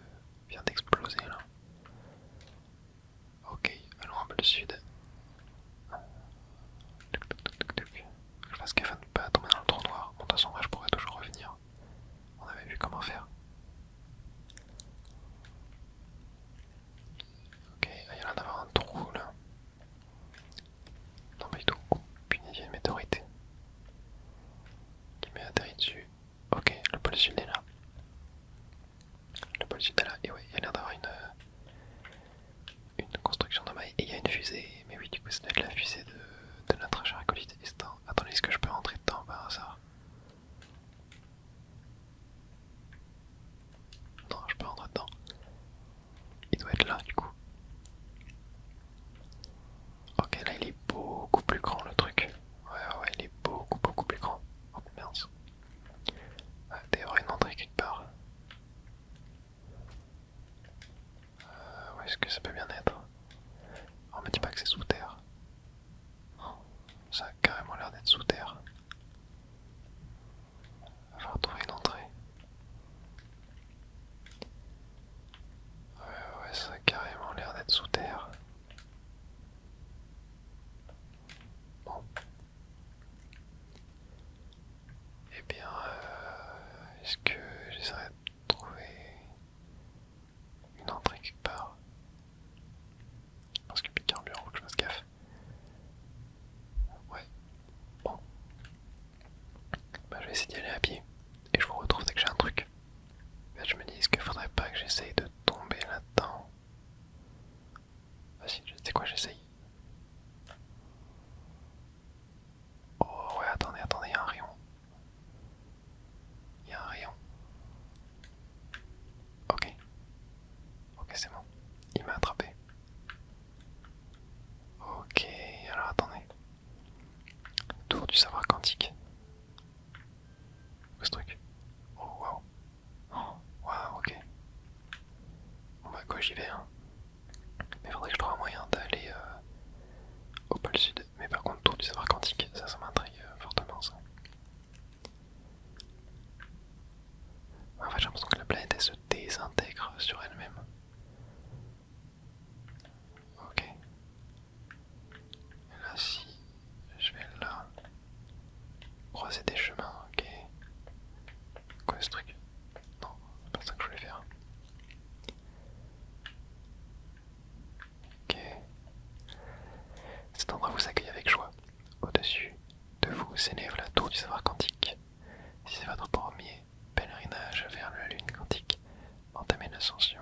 sous terre. Il va falloir trouver une entrée. Ouais, ça a carrément l'air d'être sous terre. Bon. Eh bien, est-ce que j'essaierai de trouver une entrée quelque part? Parce qu'il y a plus de carburant, faut que je fasse gaffe. Ouais, bon. Bah, je vais essayer d'y aller à pied. Et je vous retrouve dès que j'ai un truc. En fait, je me dis, est-ce qu'il faudrait pas que j'essaye de tomber là-dedans? Vas-y, tu sais quoi, j'essaye. Oh ouais, attendez, il y a un rayon. Il y a un rayon. Ok. Ok, c'est bon. Il m'a attrapé. Ok, alors attendez. Tour du savoir quantique. Où est ce truc? Oh waouh. Oh, waouh, ok. Bon bah quoi, j'y vais hein. Mais faudrait que je trouve un moyen d'aller au pôle sud. Mais par contre, tour du savoir quantique, ça m'intrigue fortement ça. En fait, j'ai l'impression que la planète elle se désintègre sur elle-même. Ok. Et là, si je vais là, croiser des chemins, ok. Quoi ce truc? Non, c'est pas ça que je voulais faire. Ok. Cet endroit vous accueille avec joie. Au-dessus de vous s'élève la tour du savoir quantique. Si c'est votre premier pèlerinage vers la lune quantique, entamez l'ascension.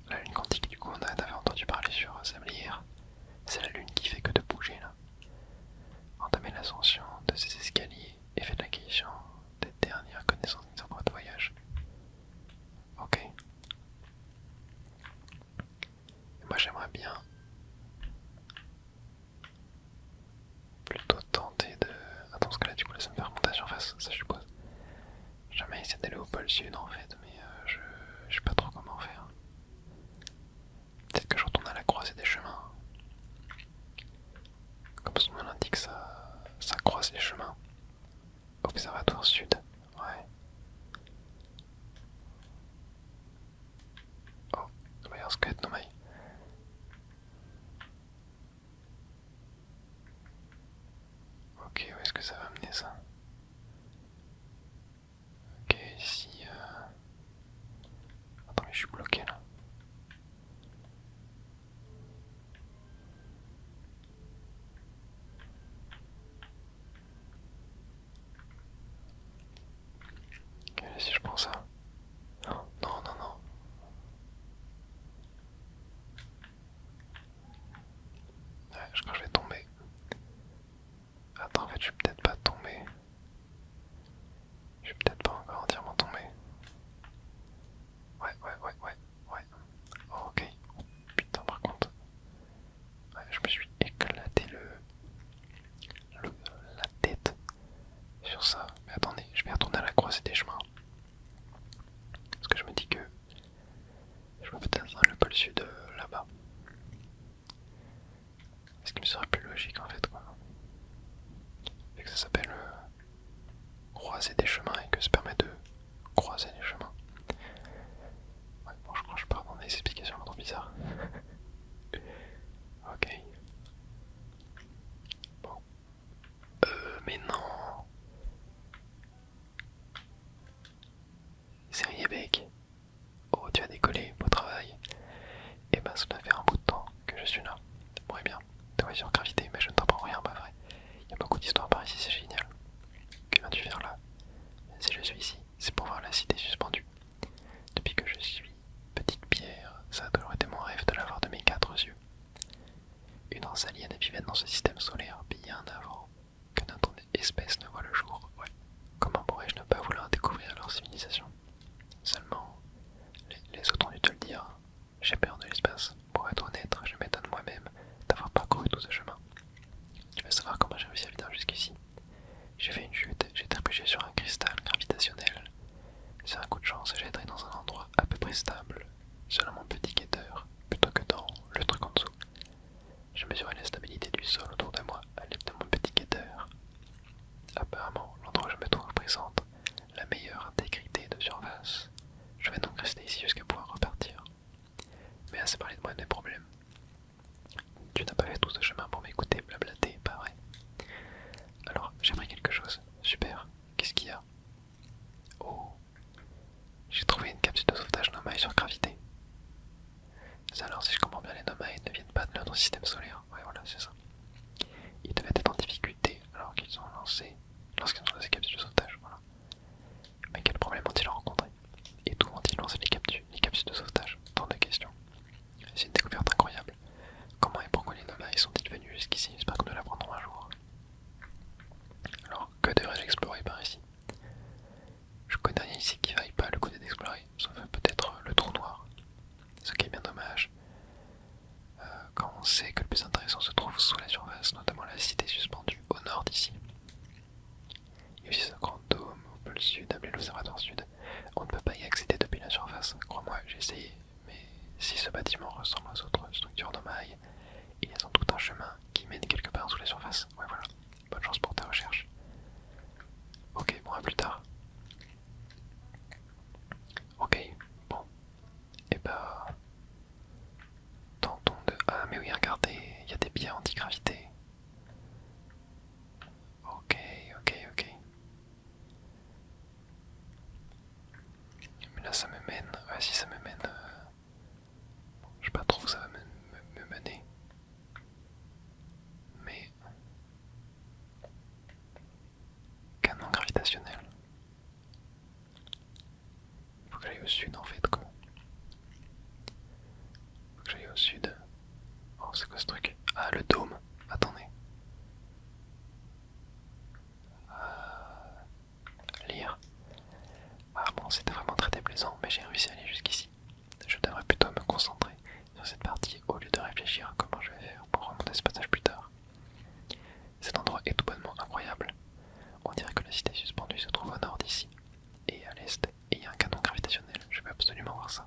La lune quantique, du coup, on avait entendu parler sur Sablière. C'est la lune qui fait que de bouger là. Entamez l'ascension de ces escaliers et faites l'acquisition des dernières connaissances sur votre voyage. Ok. Et moi j'aimerais bien plutôt tenter de... Attends, parce que là du coup là ça me fait remonter à la surface, ça je suppose. J'ai jamais essayé d'aller au pôle sud en fait, mais je sais pas trop comment faire. Peut-être que je retourne à la croisée des chemins. Comme son nom l'indique, ça croise les chemins. Observatoire sud, ouais. Oh, il va y avoir un squelette, non mais... Ok, où est-ce que ça va mener ça? Ok, ici... Attends, mais je suis bloqué là. Ok, si je prends ça... Non, non, non, non. Ouais, je crois que je vais tomber. Attends, en fait, je vais peut-être pas tomber. Je vais peut-être pas encore entièrement tomber. Ouais. Oh, ok. Putain, par contre... Ouais, je me suis éclaté la tête sur ça. Mais attendez, je vais retourner à la croisée des chemins. Parce que je me dis que je peux peut-être atteindre le pôle sud là-bas. Ce qui me serait plus logique en fait quoi. Et que ça s'appelle croiser des chemins et que ça permet de croiser les chemins. Ouais, bon, je crois que je pars dans des explications trop bizarres. Ok. Bon. Mais non. C'est Riebeck. Oh, tu as décollé, beau travail. Et ben, ça fait un bout de temps que je suis là. Bon, et bien, te vois sur gravité, mais je ne t'apprends rien, pas vrai. Il y a beaucoup d'histoires par ici, c'est génial. Que viens-tu faire là? Si je suis ici, c'est pour voir la cité suspendue. Depuis que je suis petite pierre, ça a toujours été mon rêve de l'avoir de mes 4 yeux. Une race alien vivait dans ce système solaire bien avant que notre espèce ne voit le jour. Ouais. Comment pourrais-je ne pas vouloir découvrir leur civilisation? Seulement, les autres ont dû te le dire. J'ai peur de l'espace. Pour être honnête, je m'étonne moi-même d'avoir parcouru tout ce chemin. Tu veux savoir comment j'ai réussi à venir jusqu'ici? J'ai fait une chute, j'ai trébuché sur un cristal gravitationnel. C'est un coup de chance, j'ai été dans un endroit à peu près stable, selon mon petit guetteur, plutôt que dans le truc en dessous. Je mesurais la stabilité du sol autour de moi à l'aide de mon petit guetteur. Apparemment, l'endroit où je me trouve présente la meilleure intégrité de surface. Je vais donc rester ici jusqu'à pouvoir repartir. Mais assez parlé de moi et de mes problèmes. Tu n'as pas fait tout ce chemin pour m'écouter blablater, pas vrai? Alors, j'ai appris quelque chose. Super. Qu'est-ce qu'il y a? Oh, j'ai trouvé une capsule de sauvetage Nomai sur gravité. Alors, si je comprends bien, les Nomai ne viennent pas de notre système solaire. Ouais, voilà, c'est ça. Ils devaient être en difficulté alors qu'ils ont lancé lorsqu'ils ont lancé ces capsules de sauvetage. Voilà. Mais quel problème ont-ils rencontré? Et d'où ont-ils lancé les capsules de sauvetage? Tant de questions. C'est une découverte incroyable. Comment et pourquoi les Nomai sont-ils venus jusqu'ici? J'espère que nous l'apprendrons un jour. Alors, que devrais-je explorer par ici? Je connais rien ici qui vaille pas le coup d'explorer, sauf peut-être le trou noir. Ce qui est bien dommage, quand on sait que le plus intéressant se trouve sous la surface, notamment la cité suspendue au nord d'ici. Il y a aussi ce grand dôme au pôle sud, appelé l'observatoire sud. On ne peut pas y accéder depuis la surface, crois-moi, j'ai essayé. Mais si ce bâtiment ressemble aux autres structures Nomai, il y a sans doute un chemin qui mène quelque part sous la surface. Ouais, voilà. Bonne chance pour ta recherche. Ok, bon, à plus tard. Ok, bon. Et bah... tentons de... Ah, mais oui, regardez, il y a des biais anti-gravité. Ok, ok, ok. Mais là, ça me mène... Ouais, si ça me mène... Je sais pas trop où ça va me mener. Mais... canon gravitationnel. Faut que j'aille au sud en fait quoi. Faut que j'aille au sud. Oh c'est quoi ce truc? Ah le dôme. Attendez. Lire. Ah bon c'était vraiment très déplaisant mais j'ai réussi à aller jusqu'ici. Je devrais plutôt me concentrer sur cette partie au lieu de réfléchir à comment je vais faire pour remonter ce passage plus tard. Cet endroit est tout bonnement incroyable. On dirait que la cité suspendue se trouve au nord d'ici. Et à l'est, et il y a un canon gravitationnel. Je veux absolument voir ça.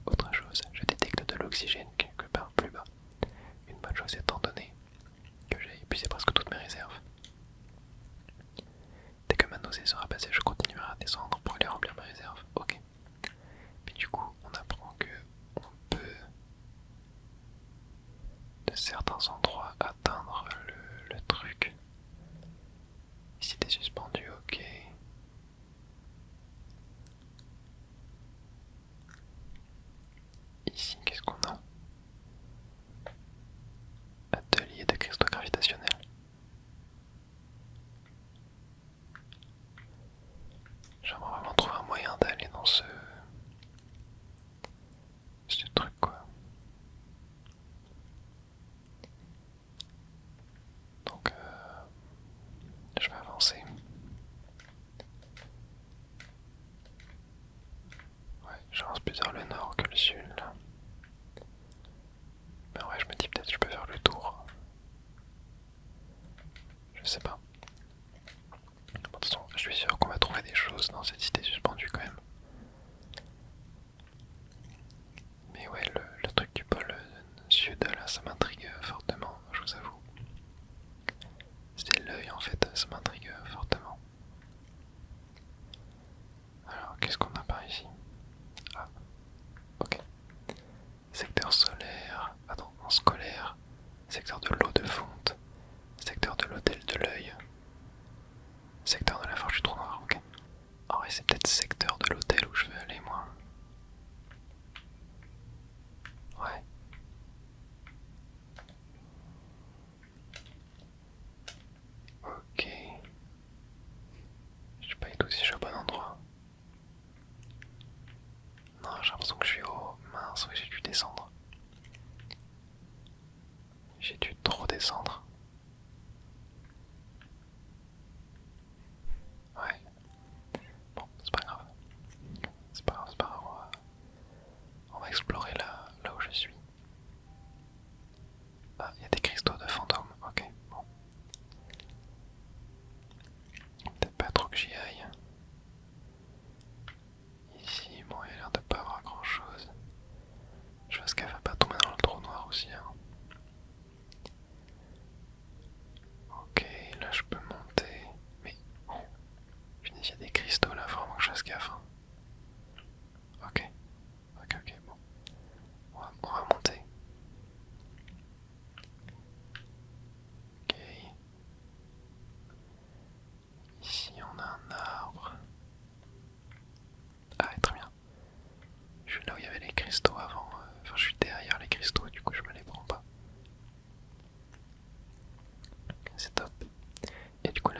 Autre chose, je détecte de l'oxygène quelque part plus bas. Une bonne chose étant donné que j'ai épuisé presque toutes mes réserves. Dès que ma nausée sera passée, je continuerai à descendre pour aller remplir mes réserves. Ok. Puis du coup, on apprend que on peut, de certains endroits, atteindre le truc. Ici, t'es suspendu, ok. Ici, qu'est-ce qu'on a? Atelier de cristaux gravitationnels. J'aimerais vraiment trouver un moyen d'aller dans ce truc quoi. Donc je vais avancer. Ouais, j'avance plus vers le nord que le sud là. Mais ouais, je me dis peut-être que je peux faire le tour. Je sais pas. Bon, de toute façon, je suis sûr qu'on va trouver des choses dans cette cité suspendue quand même. Mais ouais, le truc du pôle sud là, ça m'intrigue fortement, je vous avoue. C'est l'œil en fait, ça m'intrigue fortement. Alors, qu'est-ce qu'on a par ici? Ah, ok. Secteur solaire, attends, non, scolaire, secteur de l'eau de fonte, secteur de l'hôtel de l'œil, secteur de la forge du trou noir, ok. Ah ouais, c'est peut-être secteur de l'hôtel où je vais aller moi. Ouais. Ok.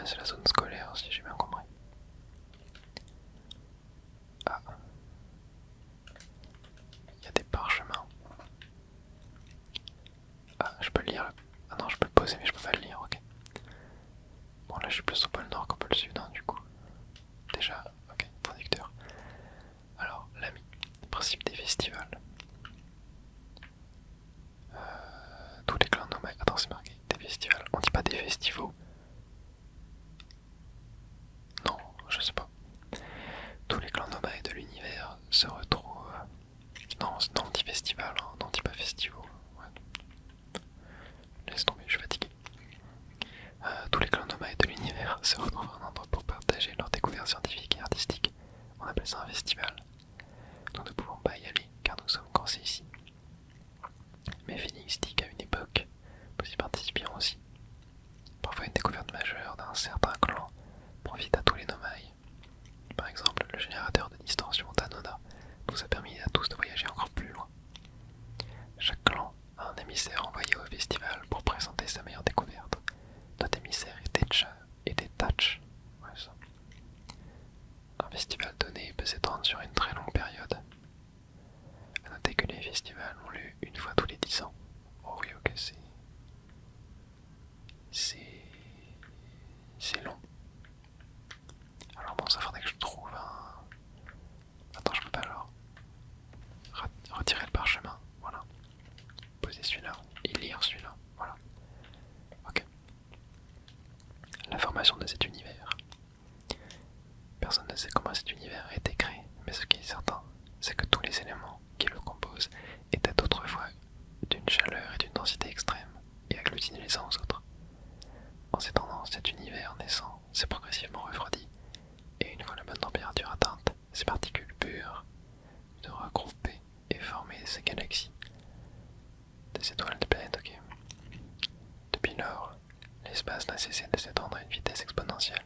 là c'est la zone scolaire si j'ai bien compris. Ah. Il y a des parchemins. Ah, je peux le lire. Ah non, je peux le poser mais je peux pas le lire, ok. Bon là je suis plus au pôle nord qu'au pôle sud, hein, du coup. Déjà, ok, traducteur. Alors, l'ami, principe des festivals. Tous les clans nomades. Attends, c'est marqué des festivals. On dit pas des festivals. Non, je sais pas. Tous les clans nomades de l'univers se retrouvent. Non, non, on dit festival, hein. Non, on dit pas festivals. Ouais. Laisse tomber, je suis fatigué. Tous les clans nomades de l'univers se retrouvent en un endroit pour partager leurs découvertes scientifiques et artistiques. On appelle ça un festival. Nous ne pouvons pas y aller car nous sommes coincés ici. Mais Phoenix dit qu'à une époque, nous y participions aussi. Parfois une découverte majeure d'un certain clan profite à tous les nomades. Par exemple, le générateur de distorsion d'Anona nous a permis à tous de voyager encore plus loin. Chaque clan a un émissaire envoyé au festival pour présenter sa meilleure découverte. Notre émissaire était Thatch. Ouais, ça. Un festival donné peut s'étendre sur une très longue période. A noter que les festivals ont lieu une fois tous les 10 ans. Oh oui, ok, c'est long. Alors bon, ça faudrait que je trouve un... Attends, je peux pas alors... Retirer le parchemin, voilà. Poser celui-là et lire celui-là, voilà. Ok. La formation de cet univers. Personne ne sait comment cet univers a été créé, mais ce qui est certain, c'est que tous les éléments qui le composent étaient autrefois d'une chaleur et d'une densité extrême, et agglutinés les uns aux autres. En s'étendant, cet univers naissant s'est progressivement refroidi, et une fois la bonne température atteinte, ces particules pures se regrouper et former ces galaxies. Des étoiles, des planètes, ok. Depuis lors, l'espace n'a cessé de s'étendre à une vitesse exponentielle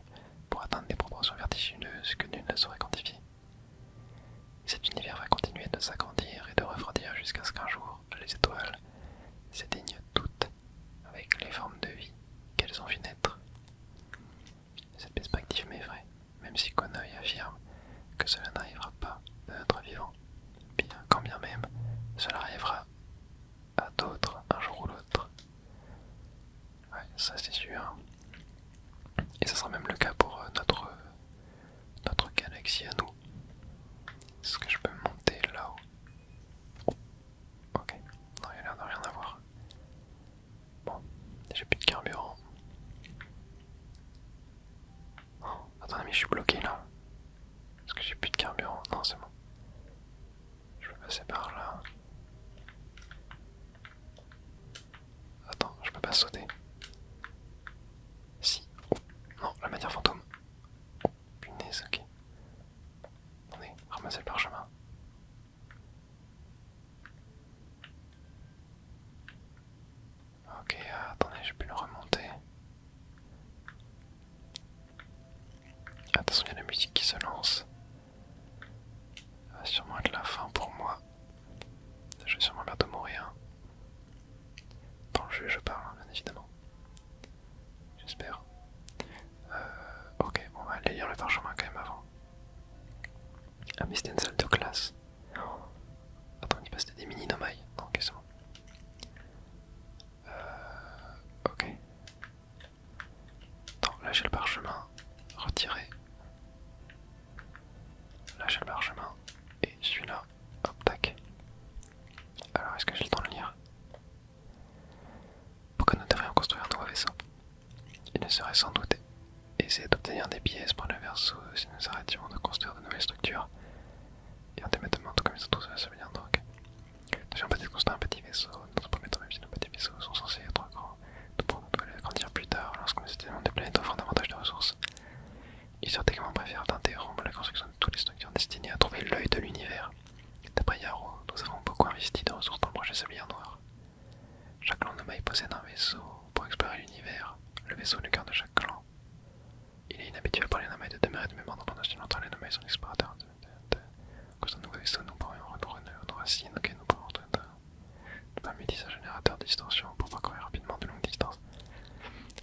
pour atteindre des proportions vertigineuses que nul ne saurait quantifier. Cet univers va continuer de s'agrandir et de refroidir jusqu'à ce qu'un jour, les étoiles s'éteignent toutes avec les formes de vie qu'elles ont vu naître. Cette perspective m'effraie, même si Konoe affirme que cela n'arrivera pas de notre vivant, quand bien même cela arrivera à d'autres un jour ou l'autre. Ouais, ça c'est sûr. Et ça sera même le cas pour notre galaxie à nous. Est-ce que je peux monter là-haut? Ok, non, il y a l'air de rien avoir. Bon, j'ai plus de carburant. Oh, attendez, mais je suis bloqué là. Est-ce que j'ai plus de carburant? Non, c'est bon. Je vais passer par là. Attends, je peux pas sauter. Si. Oh, non, la matière fantôme. Oh, punaise, ok. Attendez, ramasser le parchemin. Ok, attendez, j'ai pu le remonter. Attention, il y a la musique qui se lance. Ça va sûrement être la fin pour moi. Je vais sûrement bientôt mourir. Dans le jeu, je parle, hein, bien évidemment. J'espère. Ok, on va aller lire le parchemin quand même avant. Ah, mais c'était une salle de classe. Oh. Attends, il passe des mini nomailles. Non, ok, c'est bon. Ok. Attends, lâchez le parchemin. Retirez. Lâchez le parchemin. Et celui-là. Hop, tac. Alors, est-ce que j'ai le temps de lire? Pourquoi nous devrions construire un nouveau vaisseau? Il ne serait sans doute essayer d'obtenir des pièces pour le vaisseau si nous arrêtions de construire de nouvelles structures. Et indépenamment, tout comme ils sont tous ça veut dire donc. Nous avons peut-être construire un petit vaisseau. Dans un premier temps, même si nos petits vaisseaux sont censés être grands, nous pourrons les agrandir plus tard lorsque nous étudions des planètes offrant davantage de ressources. Il serait également préférable d'interrompre la construction de toutes les structures destinées à trouver l'œil de l'univers. D'après Yaro, nous avons beaucoup investi de ressources dans le projet Sablière Noire. Chaque clan nomade possède un vaisseau pour explorer l'univers. Le vaisseau est le cœur de chaque clan. Il est inhabituel pour les nomades de demeurer de mémoire pendant si longtemps. Les nomades sont explorateurs. Quand un nouveau vaisseau, nous pourrions renouer nos racines. Ok, nous pourrons utiliser un générateur de distorsion pour parcourir rapidement de longues distances.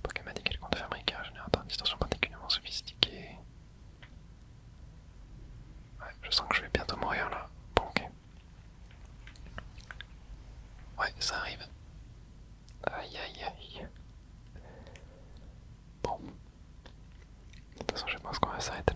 Pokémon m'a dit qu'elle compte fabriquer un générateur de distorsion pour s'arrête là.